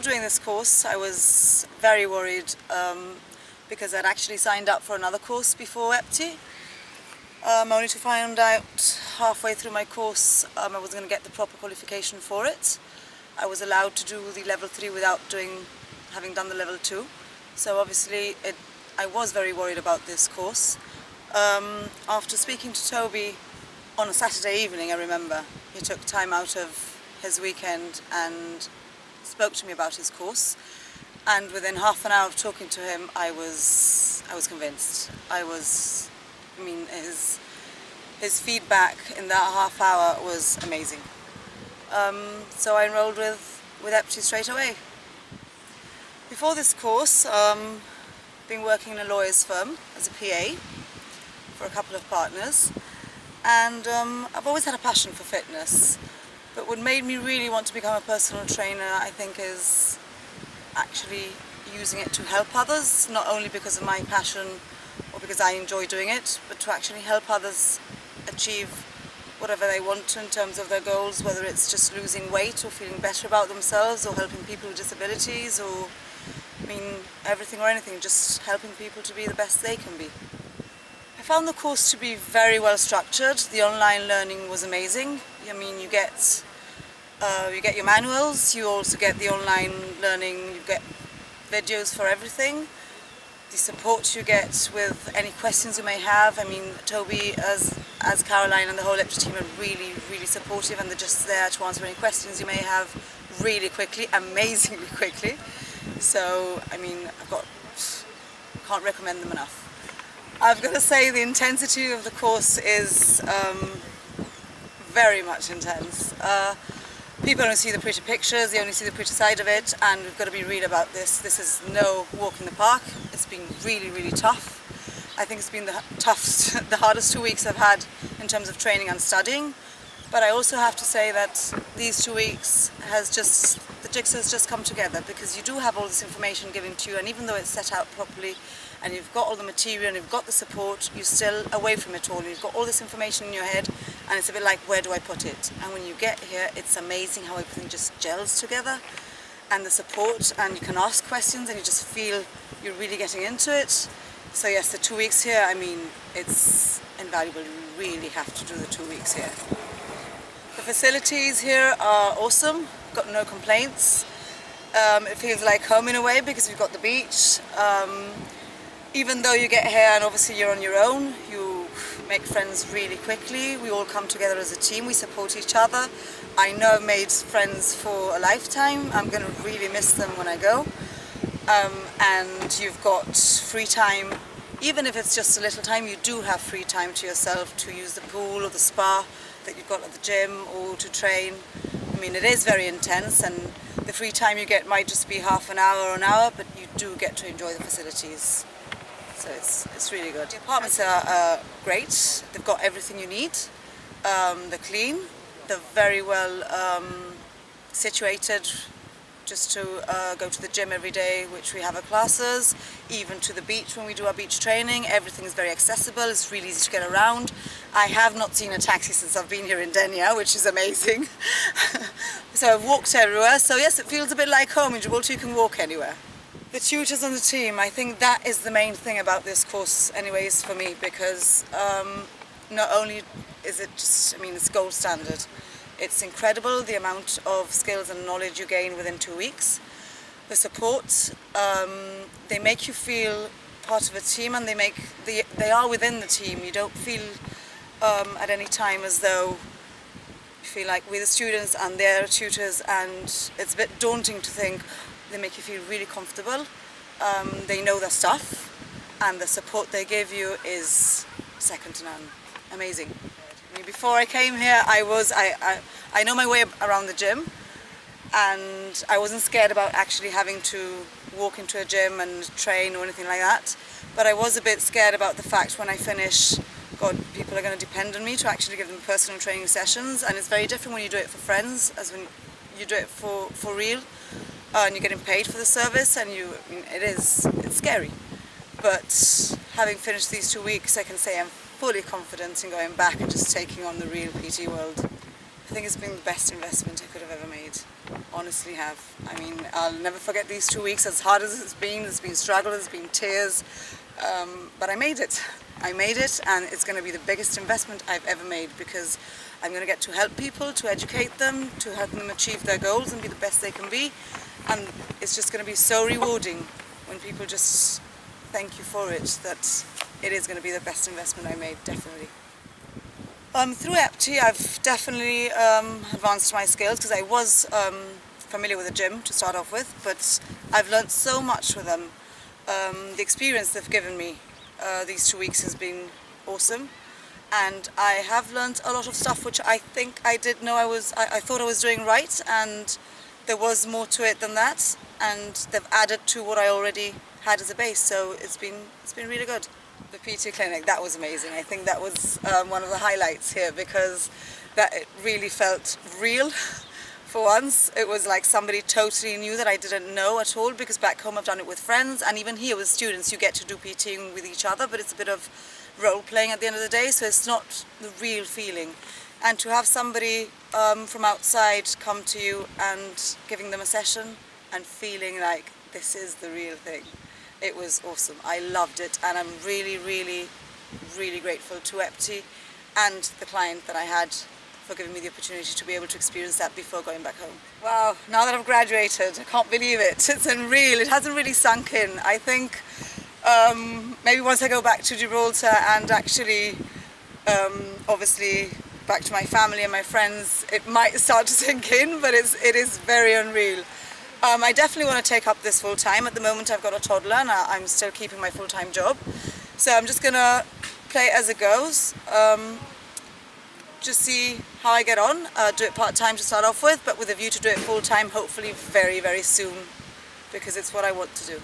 doing this course I was very worried because I'd actually signed up for another course before EPTI, only to find out halfway through my course I wasn't going to get the proper qualification for it. I was allowed to do the level 3 without having done the level 2. So obviously I was very worried about this course. After speaking to Toby on a Saturday evening, I remember, he took time out of his weekend and spoke to me about his course. And within half an hour of talking to him, I was convinced. His feedback in that half hour was amazing. So I enrolled with EPTI straight away. Before this course, been working in a lawyer's firm as a PA for a couple of partners, and I've always had a passion for fitness, but what made me really want to become a personal trainer, I think, is actually using it to help others, not only because of my passion or because I enjoy doing it, but to actually help others achieve whatever they want to in terms of their goals, whether it's just losing weight or feeling better about themselves or helping people with disabilities, or everything or anything, just helping people to be the best they can be. I found the course to be very well structured. The online learning was amazing. You get your manuals, you also get the online learning, you get videos for everything. The support you get with any questions you may have. Toby, as Caroline and the whole EPTI team are really, really supportive, and they're just there to answer any questions you may have really quickly, amazingly quickly. So, can't recommend them enough. I've got to say the intensity of the course is very much intense. People don't see the pretty pictures, they only see the pretty side of it, and we've got to be real about this. This is no walk in the park. It's been really, really tough. I think it's been the hardest 2 weeks I've had in terms of training and studying. But I also have to say that these 2 weeks the jigsaw's just come together, because you do have all this information given to you, and even though it's set out properly and you've got all the material and you've got the support, you're still away from it all. You've got all this information in your head, and it's a bit like, where do I put it? And when you get here, it's amazing how everything just gels together, and the support, and you can ask questions and you just feel you're really getting into it. So yes, the 2 weeks here, it's invaluable. You really have to do the 2 weeks here. The facilities here are awesome, got no complaints. It feels like home in a way because we've got the beach. Even though you get here and obviously you're on your own, you make friends really quickly. We all come together as a team, we support each other. I know I've made friends for a lifetime. I'm going to really miss them when I go. And you've got free time. Even if it's just a little time, you do have free time to yourself to use the pool or the spa that you've got at the gym, or to train. It is very intense, and the free time you get might just be half an hour or an hour, but you do get to enjoy the facilities. So it's really good. The apartments are great. They've got everything you need. They're clean. They're very well situated, just to go to the gym every day, which we have our classes, even to the beach when we do our beach training. Everything is very accessible. It's really easy to get around. I have not seen a taxi since I've been here in Dénia, which is amazing. So I've walked everywhere. So yes, it feels a bit like home. In Gibraltar you can walk anywhere. The tutors on the team, I think that is the main thing about this course anyways for me, because not only is it just, it's gold standard. It's incredible the amount of skills and knowledge you gain within 2 weeks. The support, they make you feel part of a team, and they are within the team. You don't feel at any time as though you feel like we're the students and they're tutors, and it's a bit daunting to think. They make you feel really comfortable. They know their stuff, and the support they give you is second to none. Amazing. Before I came here, I know my way around the gym, and I wasn't scared about actually having to walk into a gym and train or anything like that. But I was a bit scared about the fact when I finish, God, people are going to depend on me to actually give them personal training sessions, and it's very different when you do it for friends as when you do it for real, and you're getting paid for the service, and it's scary. But having finished these 2 weeks, I can say I'm fully confident in going back and just taking on the real PT world. I think it's been the best investment I could have ever made. honestly have. I mean, I'll never forget these 2 weeks, as hard as it's been. There's been struggle, there's been tears, but I made it. I made it, and it's going to be the biggest investment I've ever made, because I'm going to get to help people, to educate them, to help them achieve their goals and be the best they can be. And it's just going to be so rewarding when people just thank you for it, that it is going to be the best investment I made, definitely. Through EPTI, I've definitely advanced my skills, because I was familiar with the gym to start off with, but I've learned so much with them. The experience they've given me these 2 weeks has been awesome, and I have learned a lot of stuff which I think I did know I thought I was doing right, and there was more to it than that, and they've added to what I already had as a base, so it's been really good. The PT clinic, that was amazing. I think that was one of the highlights here, because it really felt real. For once, it was like somebody totally new that I didn't know at all, because back home I've done it with friends, and even here with students you get to do PTing with each other, but it's a bit of role playing at the end of the day, so it's not the real feeling. And to have somebody from outside come to you and giving them a session and feeling like this is the real thing, it was awesome. I loved it, and I'm really, really, really grateful to EPTI and the client that I had for giving me the opportunity to be able to experience that before going back home. Wow, now that I've graduated, I can't believe it. It's unreal. It hasn't really sunk in. I think maybe once I go back to Gibraltar and actually, obviously, back to my family and my friends, it might start to sink in, but it is very unreal. I definitely want to take up this full time. At the moment I've got a toddler and I'm still keeping my full-time job. So I'm just going to play it as it goes. Just see how I get on, do it part-time to start off with, but with a view to do it full-time hopefully very, very soon, because it's what I want to do.